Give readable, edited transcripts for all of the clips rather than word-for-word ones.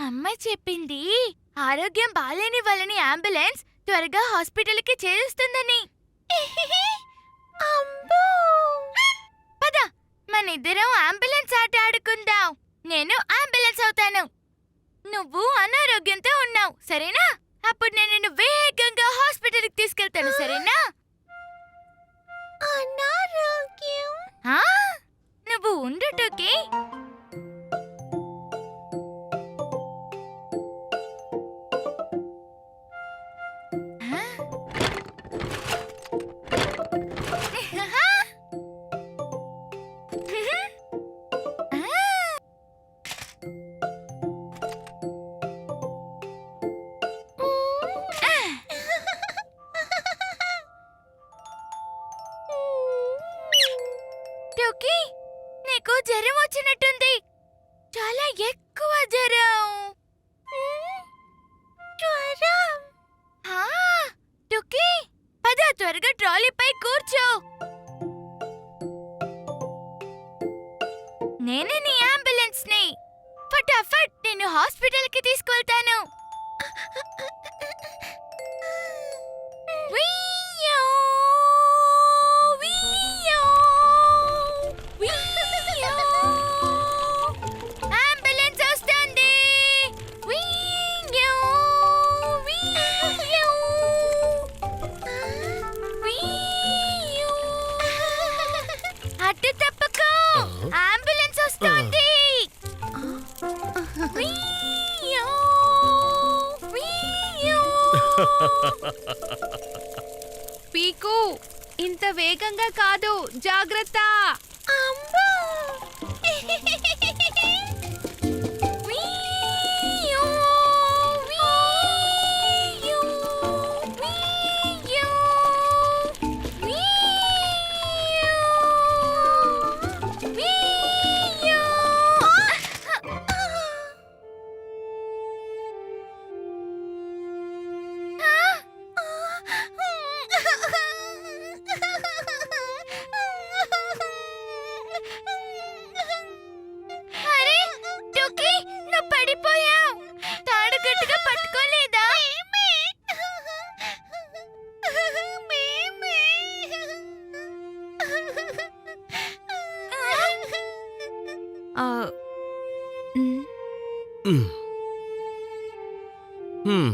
అమ్మ చెప్పింది ఆరోగ్యం బాలేని వాళ్ళని అంబులెన్స్ త్వరగా హాస్పిటల్కి చేరుస్తుందని. పద, మనిద్దరం అంబులెన్స్ ఆట ఆడుకుందాం. నేను అంబులెన్స్ అవుతాను, నువ్వు అనారోగ్యంతో ఉన్నావు సరేనా? అప్పుడు నేను నిన్ను వేగంగా హాస్పిటల్కి తీసుకెళ్తాను సరేనా? అనారోగ్యం నువ్వు ఉండు టోకీ. టోకీ, నీకు జ్వరం వచ్చినట్టుంది. చాలా ఎక్కువ జ్వరం. టోకీ, పద త్వరగా ట్రాలీపై కూర్చో. నేనే నీ అంబులెన్స్ ని. ఫటాఫట్ నేను హాస్పిటల్కి తీసుకెళ్తాను. అంబులెన్స్ వస్తుంది. అటు తప్పకు, అంబులెన్స్ వస్తుంది. పీకు, ఇంత వేగంగా కాదు, జాగ్రత్త. అరే టోకీ, నువ్వు పడిపోయావు. తాడు గట్టిగా పట్టుకోలేదా? ఆ, మ్,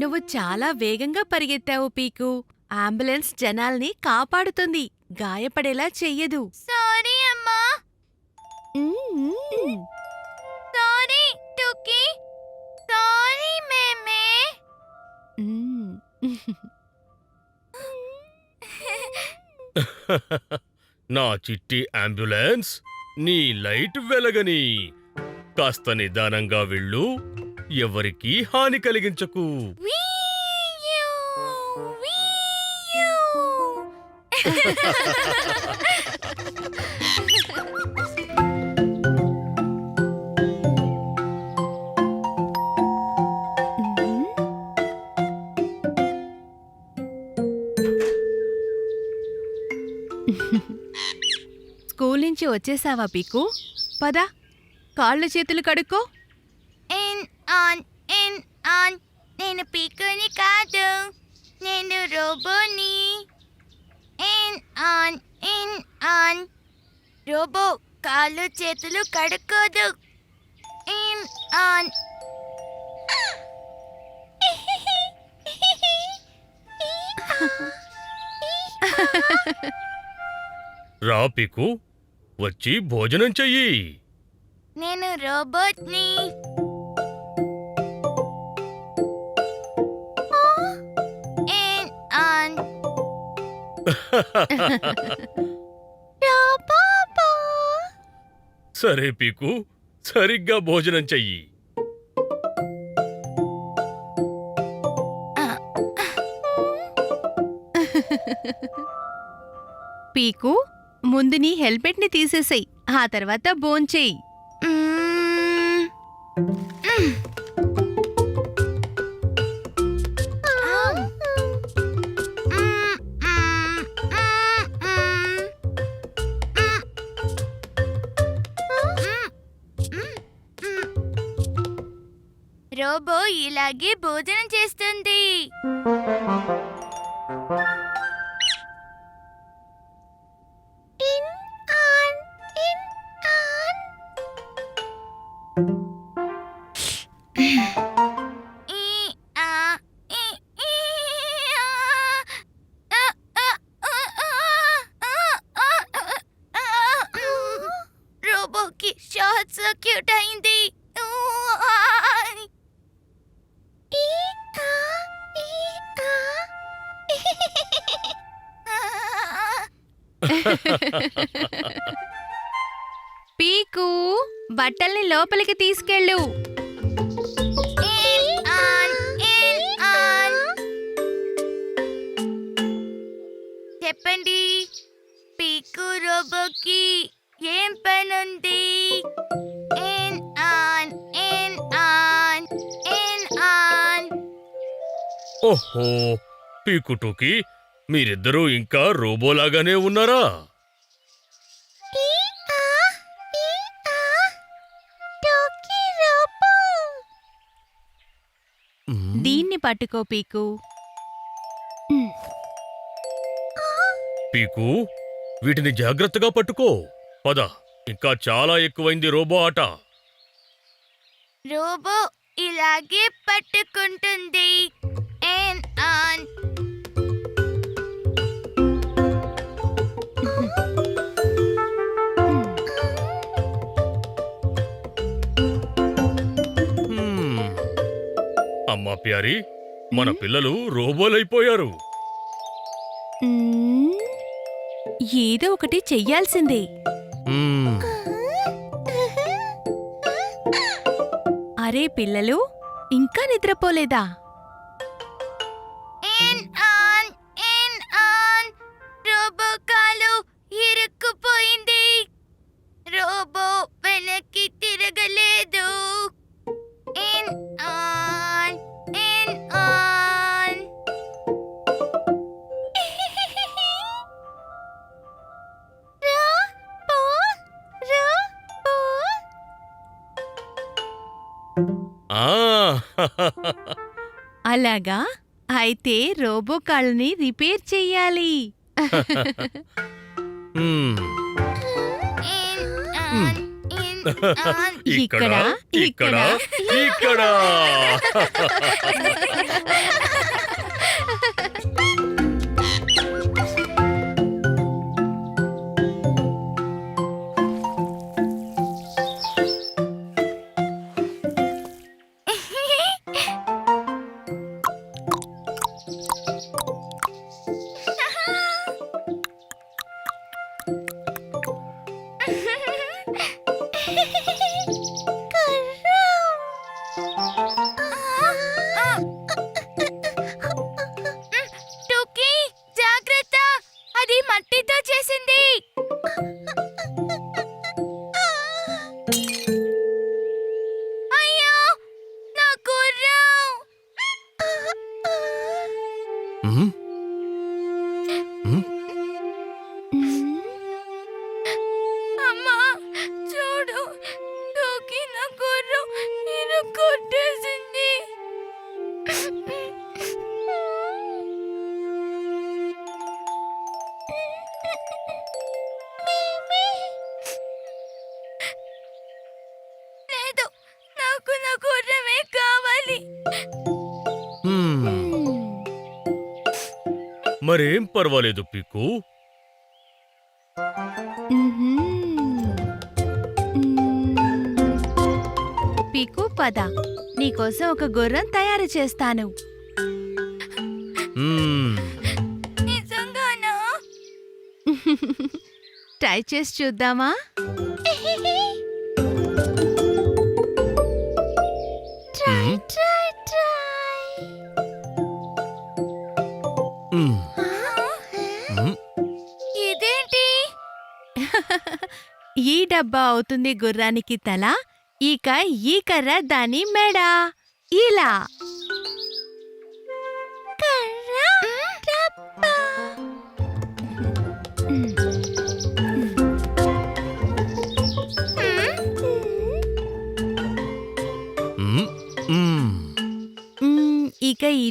నువ్వు చాలా వేగంగా పరిగెత్తావు పీకు. అంబులెన్స్ జనాల్ని కాపాడుతుంది, గాయపడేలా చెయ్యదు. సారీ అమ్మా. సారీ టోకీ. సారీ మేమే. నా చిట్టి అంబులెన్స్, నీ లైట్ వెలగని. కాస్త నిదానంగా వెళ్ళు, ఎవరికీ హాని కలిగించకు. వీయూ, వీయూ. స్కూల్ నుంచి వచ్చేసావా పీకు? పద, కాళ్ళు చేతులు కడుక్కో. In on. నేను పీకుని కాదు, నేను రోబోని. In on. రోబో కాళ్ళు చేతులు కడుక్కోదు. In on. రా పీకు, వచ్చి భోజనం చెయ్యి. నేను రోబోట్ని. In on. రోబో. సరే పీకు, సరిగ్గా భోజనం చెయ్యి. పీకు, ముందు నీ హెల్మెట్ని తీసేసేయ్, ఆ తర్వాత భోంచేయి. రోబో ఇలాగే భోజనం చేస్తుంది. రోబోకి షార్ట్ సర్క్యూట్ అయింది. పీకు, బట్టల్ని లోపలికి తీసుకెళ్ళు. చెప్పండి, పీకు రోబోకి ఏం పనుంది? In on in on in on. ఓహో, పీకుటూకి మీరిద్దరూ ఇంకా రోబోలాగానే ఉన్నారా? దీన్ని పట్టుకో పీకు. పీకు, వీటిని జాగ్రత్తగా పట్టుకో. పద, ఇంకా చాలా ఎక్కువైంది రోబో ఆట. రోబో ఇలాగే పట్టుకుంటుంది. In on. అమ్మా ప్యారీ, మన పిల్లలు రోబోలైపోయారు. ఏదో ఒకటి చెయ్యాల్సిందే. అరే పిల్లలు, ఇంకా నిద్రపోలేదా? In on in on. Robot కాలు ఇరుక్కుపోయింది. రోబో వెనక్కి తిరగలేదు. In on in on. ఆ అలాగా, అయితే రోబో కాళ్ళని రిపేర్ చెయ్యాలి. మ్మ్. ఇక్కడ ఇక్కడ ఇక్కడ. టూకీ, జాగ్రత్త, అది మట్టితో చేసింది. అయ్యో, నా గుర్రం. మ్మ్. మ్మ్. అమ్మా, చూడు, టూకీ నా గుర్రం ఇరుక్కొట్టేసింది. లేదు, నాకు నా గుర్రమే కావాలి. మరేం పర్వాలేదు పీకు. పీకు, పద, నీకోసం ఒక గుర్రం తయారు చేస్తాను. మ్మ్. నిజంగానా? ట్రై చేసి చూద్దామా? మ్మ్. మ్మ్. మ్మ్. ఇదేంటి? ఈ డబ్బా అవుతుంది గుర్రానికి తల, ఇక ఈ కర్ర దాని మెడ. ఇలా మ్మ్. మ్మ్.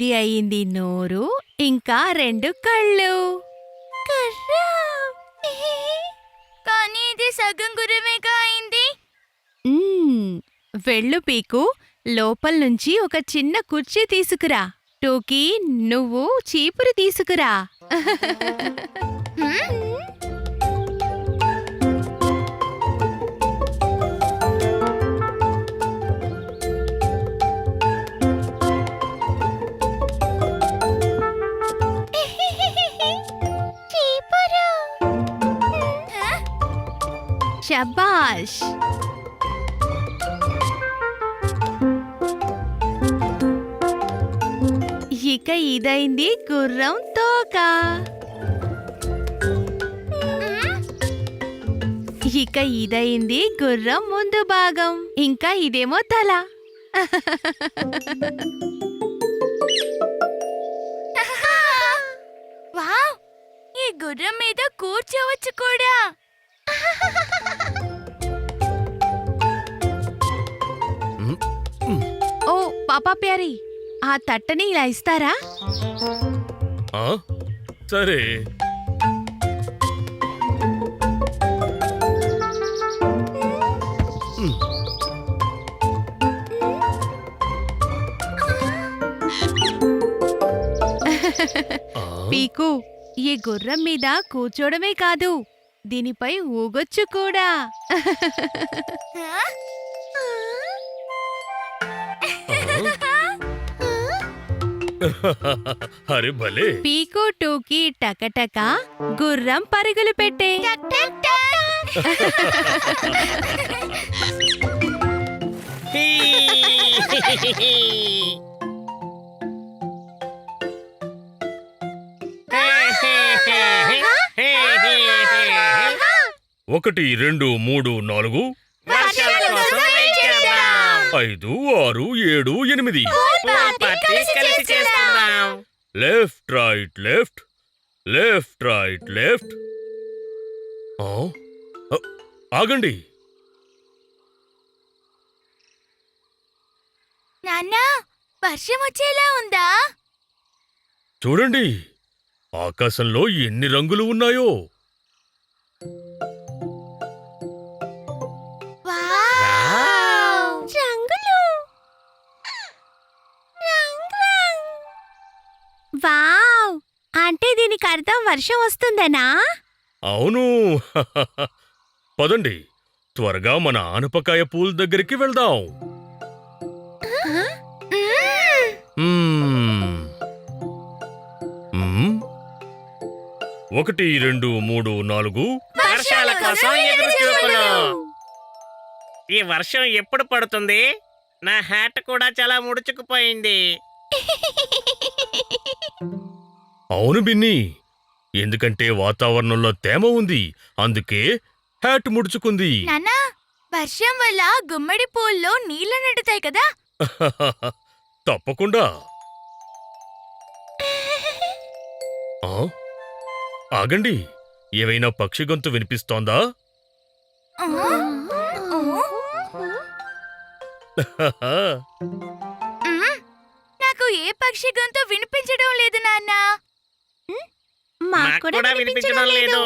ఇది అయింది నోరు, ఇంకా 2 కళ్ళు. కానీ ఇది సగం గుర్రమేగా అయింది. వెళ్ళు పీకు, లోపల నుంచి ఒక చిన్న కుర్చీ తీసుకురా. టోకీ, నువ్వు చీపురు తీసుకురా. శబాష్. ఇక ఇదైంది గుర్రం తోక. ఇక ఇదైంది గుర్రం ముందు భాగం. ఇంకా ఇదేమో తల. వావ్, ఈ గుర్రం మీద కూర్చోవచ్చు కూడా. ఓ పాపా ప్యారీ, ఆ తట్టని ఇలా ఇస్తారా? ఆ? సరే. ఆ? పీకు, ఈ గుర్రం మీద కూర్చోడమే కాదు, దీనిపై ఊగొచ్చు కూడా. అరే భలే. పీకు టూకి టకటక గుర్రం పరుగులు పెట్టే. ఒకటి, 2, 3, 4, 5, 6, 7, 8. Left right left, left right left. ఆగండి. నాన్నా, వర్షం వచ్చేలా ఉందా? చూడండి, ఆకాశంలో ఎన్ని రంగులు ఉన్నాయో. వావ్, అంటే దీనికి అర్థం వర్షం వస్తుందనా? అవును. పదండి, త్వరగా మన ఆనపకాయ పూల్ దగ్గరికి వెళ్దాం. మ్మ్. మ్మ్. 1, 2, 3, 4. వర్షాల కోసం ఎదురు చూపులు. ఈ వర్షం ఎప్పుడు పడుతుంది? నా హ్యాట్ కూడా చాలా ముడుచుకుపోయింది. అవును బిన్ని, ఎందుకంటే వాతావరణంలో తేమ ఉంది, అందుకే హ్యాట్ ముడుచుకుంది. నాన్నా, వర్షం వల్ల గుమ్మడి పూల్లో నీళ్లు నిండుతాయి కదా. తప్పకుండా. ఆ? ఆగండి, ఏవైనా పక్షి గొంతు వినిపిస్తోందా? నాకు ఏ పక్షి గొంతు వినిపించడం లేదు నాన్నా. నాకు కూడా వినిపించడం లేదు.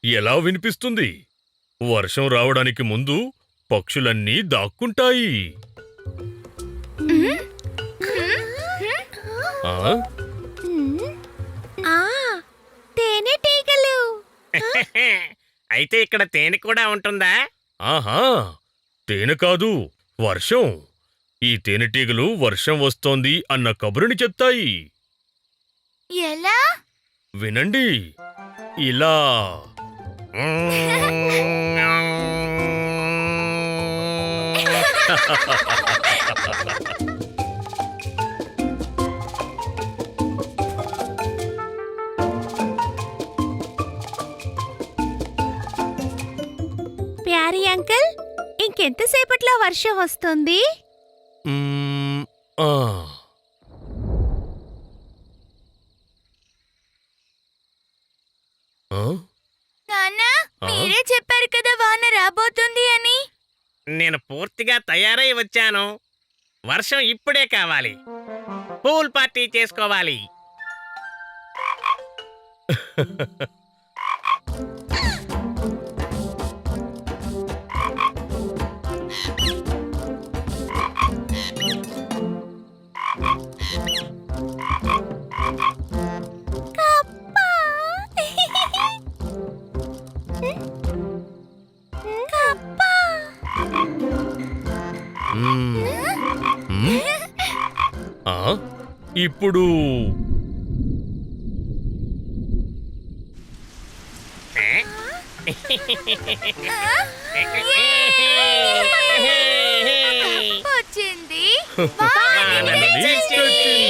ఎలా వినిపిస్తుంది? వర్షం రావడానికి ముందు పక్షులన్నీ దాక్కుంటాయి. ఆ? తేనెటీగలు. అయితే ఇక్కడ తేనె కూడా ఉంటుందా? ఆహా, తేనె కాదు, వర్షం. ఈ తేనెటీగలు వర్షం వస్తోంది అన్న కబురుని చెప్తాయి. ఎలా? వినండి, ఇలా. ప్యారీ అంకుల్, ఇంకెంతసేపట్లో వర్షం వస్తుంది? మ్మ్, ఆ. ఆ? నాన్నా, ఆ? మీరే చెప్పారు కదా వాన రాబోతుంది అని. నేను పూర్తిగా తయారై వచ్చాను. వర్షం ఇప్పుడే కావాలి. పూల్ పార్టీ చేసుకోవాలి. మ్మ్. మ్మ్. ఆ, ఇప్పుడు వచ్చింది వానని తెచ్చింది.